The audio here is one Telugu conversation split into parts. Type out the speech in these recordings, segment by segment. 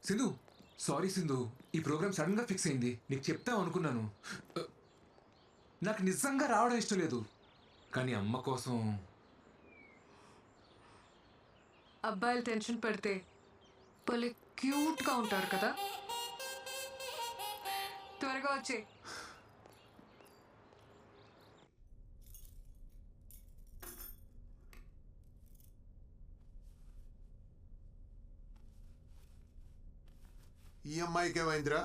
సింధు, సారీ సింధు. ఈ ప్రోగ్రామ్ సడన్ గా ఫిక్స్ అయింది. నీకు చెప్తాం అనుకున్నాను. నాకు నిజంగా రావడం ఇష్టం లేదు, కానీ అమ్మ కోసం. అబ్బాయిలు టెన్షన్ పెడితే భలే క్యూట్గా ఉంటారు కదా. త్వరగా వచ్చే. ఈ అమ్మాయికి ఏమైందిరా?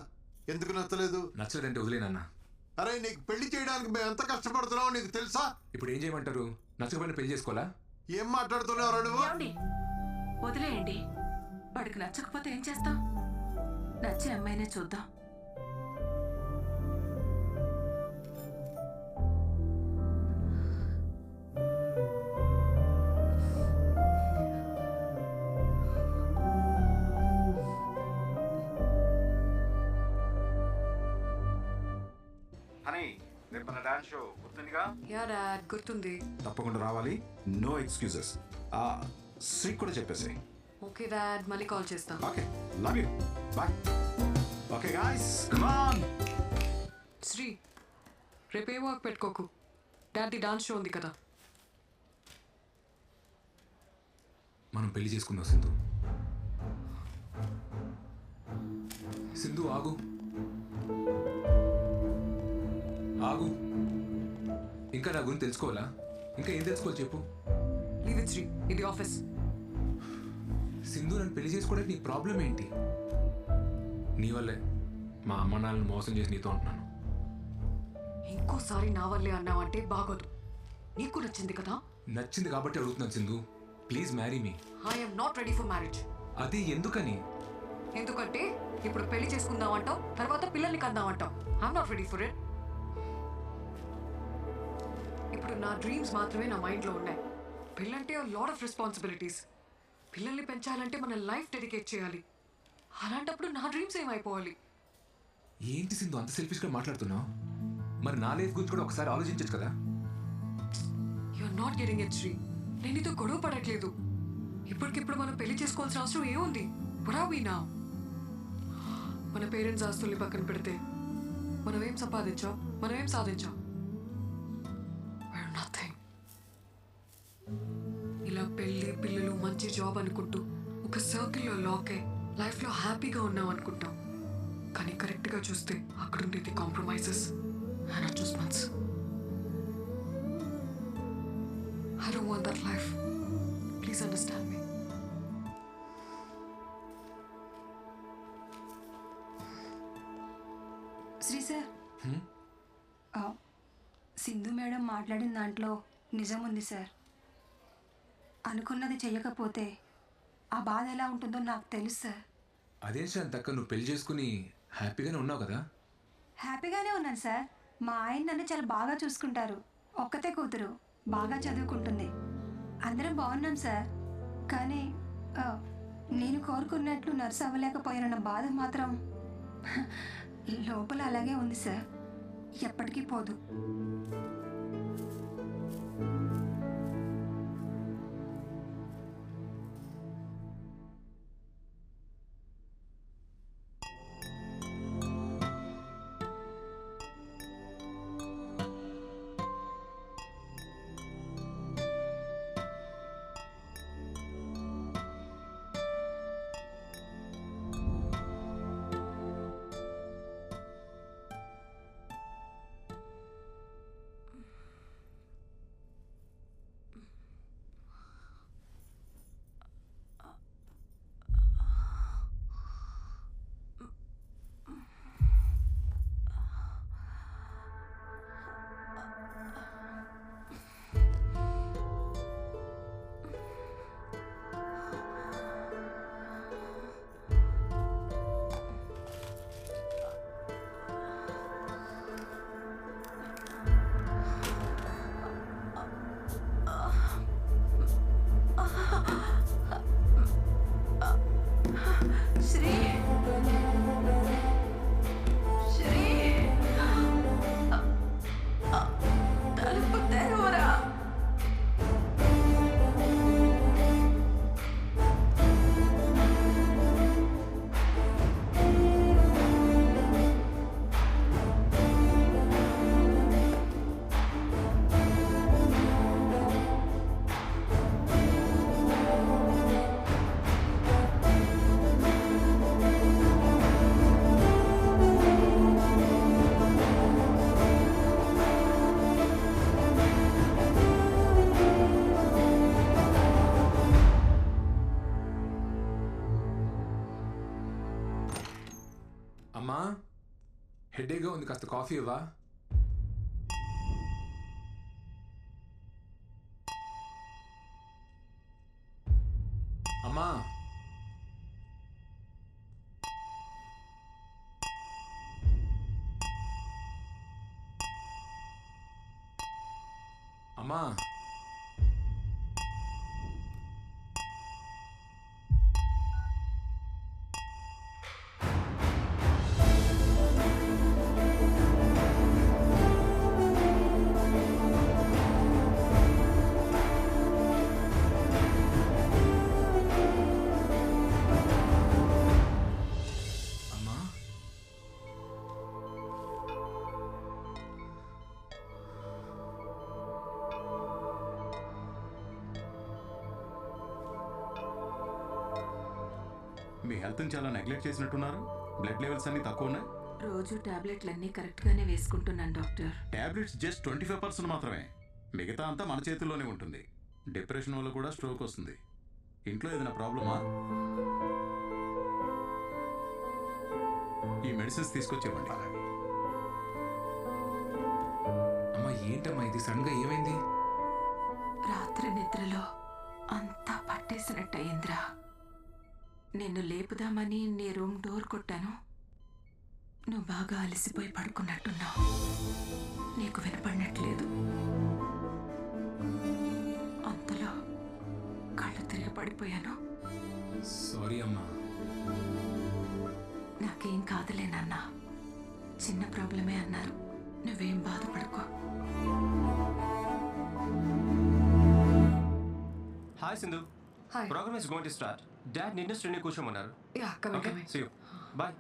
ఎందుకు నచ్చలేదు? నచ్చలేదంటే వదిలేనన్నా. అరే, నీకు పెళ్లి చేయడానికి మేము ఎంత కష్టపడుతున్నావు నీకు తెలుసా? ఇప్పుడు ఏం చేయమంటారు? నచ్చకపోయినా పెళ్లి చేసుకోవాలా? ఏం మాట్లాడుతున్నావు నువ్వు? ఏమండి, వదిలేయండి. వాడికి నచ్చకపోతే ఏం చేస్తాం? నచ్చే అమ్మాయినే చూద్దాం. రేపు మన డాన్స్ షో గుర్తుందిగా? యా డాడ్, గుర్తుంది. తప్పకుండా రావాలి. No excuses. శ్రీ కూడా చెప్పేసి. ఓకే డాడ్, మళ్ళీ కాల్ చేస్తాం. Okay, love you, bye. Okay guys, come on. Sri, రేపే వర్క్ పెట్టుకోకు. డాడీ డాన్స్ షో ఉంది కదా. మనం పెళ్లి చేసుకుందాం సింధు. సింధు ఆగు, ఆగు. ఇంకా నా గురించి తెలుసుకోవాలా? ఇంకా ఏం తెలుసుకోవాలి చెప్పు. లీవ్ ఇట్ శ్రీ, ఇది ఆఫీస్. సింధు, నన్ను పెళ్లి చేసుకోవడానికి నీ ప్రాబ్లం ఏంటి? నీ వల్లే మా అమ్మ నాన్నని మోసం చేసి నీతో ఉంటున్నాను. ఇంకోసారి నా వల్లే అన్నావంటే బాగోదు. నీకు నచ్చింది కదా. నచ్చింది కాబట్టి అడుగుతున్నాను Sindhu, please marry me. I'm not ready for marriage. అది ఎందుకని? ఎందుకంటే ఇప్పుడు పెళ్లి చేసుకుందాం అంటావు, తర్వాత పిల్లల్ని కందాం అంటావు. I'm not ready for it. ఇప్పుడు నా డ్రీమ్స్ మాత్రమే నా మైండ్లో ఉన్నాయి. పెళ్ళంటే లాట్ ఆఫ్ రెస్పాన్సిబిలిటీస్. పిల్లల్ని పెంచాలంటే మన లైఫ్ డెడికేట్ చేయాలి. అలాంటప్పుడు నా డ్రీమ్స్ ఏమైపోవాలి? ఏంటి సింధు అంత సెల్ఫిష్గా మాట్లాడుతున్నావు? మరి నా లైఫ్ గురించి కూడా ఒకసారి ఆలోచించచ్చు కదా. You're not getting it Sri. నేను నీతో గొడవ పడట్లేదు. ఇప్పటికిప్పుడు మనం పెళ్లి చేసుకోవాల్సిన అవసరం ఏముంది? పురావీనా మన పేరెంట్స్ ఆస్తుల్ని పక్కన పెడితే మనం ఏం సంపాదించాం, మనం ఏం సాధించాం? నథింగ్. ఇలా పెళ్ళి, పిల్లలు, మంచి జాబ్ అనుకుంటూ ఒక సర్కిల్లో లాక్ అయి లైఫ్లో హ్యాపీగా ఉన్నాం అనుకుంటాం. కానీ కరెక్ట్గా చూస్తే అక్కడ ఉండేది compromises and adjustments. I don't want that life. Please understand me. Sri sir, Sindhu madam మాట్లాడిన దాంట్లో నిజం ఉంది సార్. అనుకున్నది చెయ్యకపోతే ఆ బాధ ఎలా ఉంటుందో నాకు తెలుసు సార్. అదేం శాంతక్క, నువ్వు పెళ్లి చేసుకుని హ్యాపీగానే ఉన్నావు కదా? హ్యాపీగానే ఉన్నాను సార్. మా ఆయన నన్ను చాలా బాగా చూసుకుంటారు. ఒక్కతే కూతురు, బాగా చదువుకుంటుంది. అందరం బాగున్నాం సార్. కానీ నేను కోరుకున్నట్లు నర్సు అవ్వలేకపోయిన బాధ మాత్రం లోపల అలాగే ఉంది సార్. ఎప్పటికీ పోదు. అమ్మా హెడేక్గా ఉంది, కాస్త కాఫీ ఇవ్వా? అమ్మా అమ్మా అమ్మా మీ హెల్త్ని చాలా నెగ్లెక్ట్ చేసినట్టున్నారు. బ్లడ్ లెవెల్స్ అన్నీ తక్కువ ఉన్నాయి. రోజు టాబ్లెట్లన్నీ కరెక్ట్గానే వేసుకుంటున్నాను డాక్టర్. టాబ్లెట్స్ జస్ట్ 25% మాత్రమే. మిగతా అంతా మన చేతుల్లోనే ఉంటుంది. డిప్రెషన్ వల్ల కూడా స్ట్రోక్ వస్తుంది. ఇంట్లో ఏదైనా ప్రాబ్లమా? ఈ మెడిసిన్స్ తీసుకొచ్చేవ్వండి. అమ్మా ఏంటమ్మా ఇది, సడన్గా ఏమైంది? రాత్రి నిద్రలో అంతా పట్టేసినట్టయిందిరా. నిన్ను లేపుదామని నీ రూమ్ డోర్ కొట్టాను. నువ్వు బాగా అలసిపోయి పడుకున్నట్టున్నావు. నీకు వినపడినట్లేదు. అంతలో కళ్ళు తిరిగి పడిపోయాను. సారీ అమ్మా. నాకేం కాదులే నాన్న, చిన్న ప్రాబ్లమే అన్నారు. నువ్వేం బాధపడుకో. Hi Sindhu. Hi. Programme is going to start. Dad నిన్ను శ్రేణి కూర్చోమన్నారు. Yeah coming okay, coming. See you. Bye.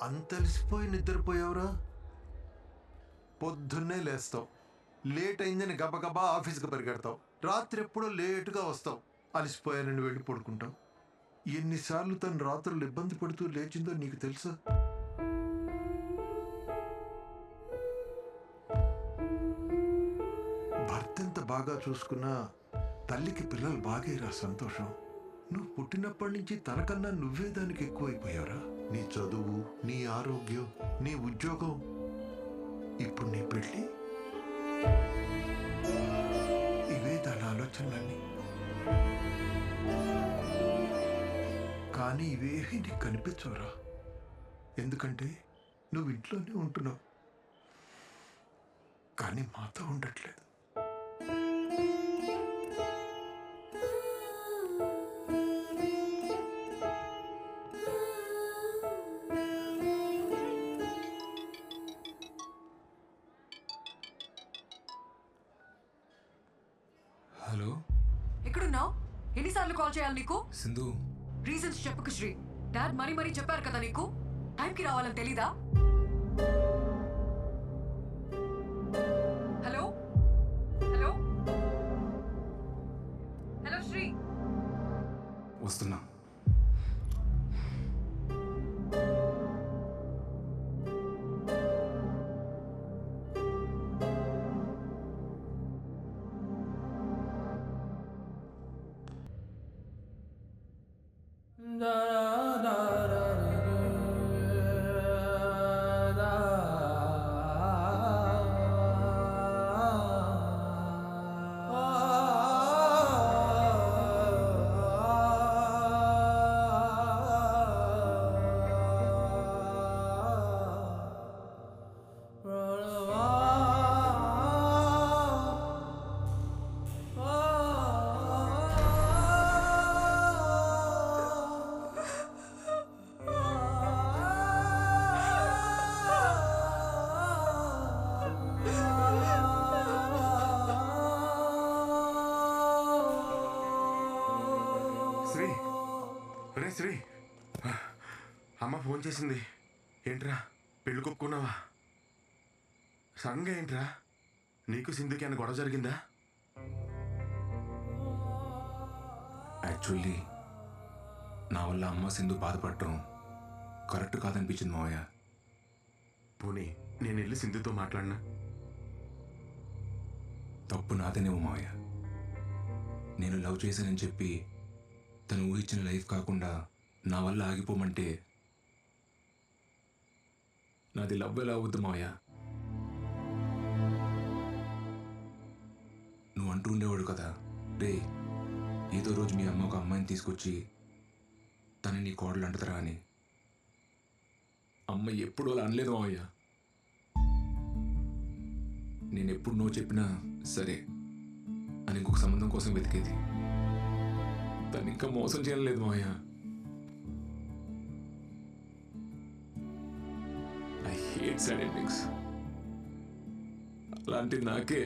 అంతలిసిపోయి నిద్రపోయావురా? పొద్దున్నే లేస్తావు, లేట్ అయిందని గబగబా ఆఫీస్కి పరిగెడతావు, రాత్రి ఎప్పుడో లేటుగా వస్తావు, అలసిపోయానని వెళ్ళి పడుకుంటావు. ఎన్నిసార్లు తను రాత్రులు ఇబ్బంది పడుతూ లేచిందో నీకు తెలుసా? భర్త ఎంత బాగా చూసుకున్నా తల్లికి పిల్లలు బాగేరా సంతోషం. నువ్వు పుట్టినప్పటి నుంచి తనకన్నా నువ్వే దానికి ఎక్కువైపోయావురా. నీ చదువు, నీ ఆరోగ్యం, నీ ఉద్యోగం, ఇప్పుడు నీ పెళ్ళి, ఇవే దాని ఆలోచనలన్నీ. కానీ ఇవేవి నీకు కనిపించవురా. ఎందుకంటే నువ్వు ఇంట్లోనే ఉంటున్నావు, కానీ మాతో ఉండట్లేదు. హలో ఎక్కడున్నావు? ఎన్నిసార్లు కాల్ చేయాలి నీకు? సింధు, రీజన్స్ చెప్పకు శ్రీ. డాడ్ మరీ చెప్పారు కదా నీకు, టైంకి రావాలని తెలీదా? Hello hello hello Sri. వస్తున్నా. శ్రీ, రే శ్రీ, అమ్మ ఫోన్ చేసింది. ఏంట్రా పెళ్ళి కొప్పుకున్నావా? సడన్గా ఏంట్రా? నీకు సింధుకి అన్న గొడవ జరిగిందా? యాక్చువల్లీ నా వల్ల అమ్మ సింధు బాధపడటం కరెక్ట్ కాదనిపించింది మావయ్య. పోనీ నేను వెళ్ళి సింధుతో మాట్లాడినా? తప్పు నాదేనేమో మావయ్య. నేను లవ్ చేశానని చెప్పి తను ఊహించిన లైఫ్ కాకుండా నా వల్ల ఆగిపోమంటే నాది లవ్ ఎలా అవుద్దు మావయ్య? నువ్వు అంటూ ఉండేవాడు కదా, రే ఏదో రోజు మీ అమ్మ ఒక అమ్మాయిని తీసుకొచ్చి తనని నీ కోడలు అంటదరా అని. అమ్మ ఎప్పుడు అలా అనలేదు మావయ్య. నేను ఎప్పుడు నువ్వు చెప్పినా సరే అని ఇంకొక సంబంధం కోసం వెతికేది. తను ఇంకా మోసం చేయలేదు మావయ్య. I hate sad endings. అలాంటి నాకే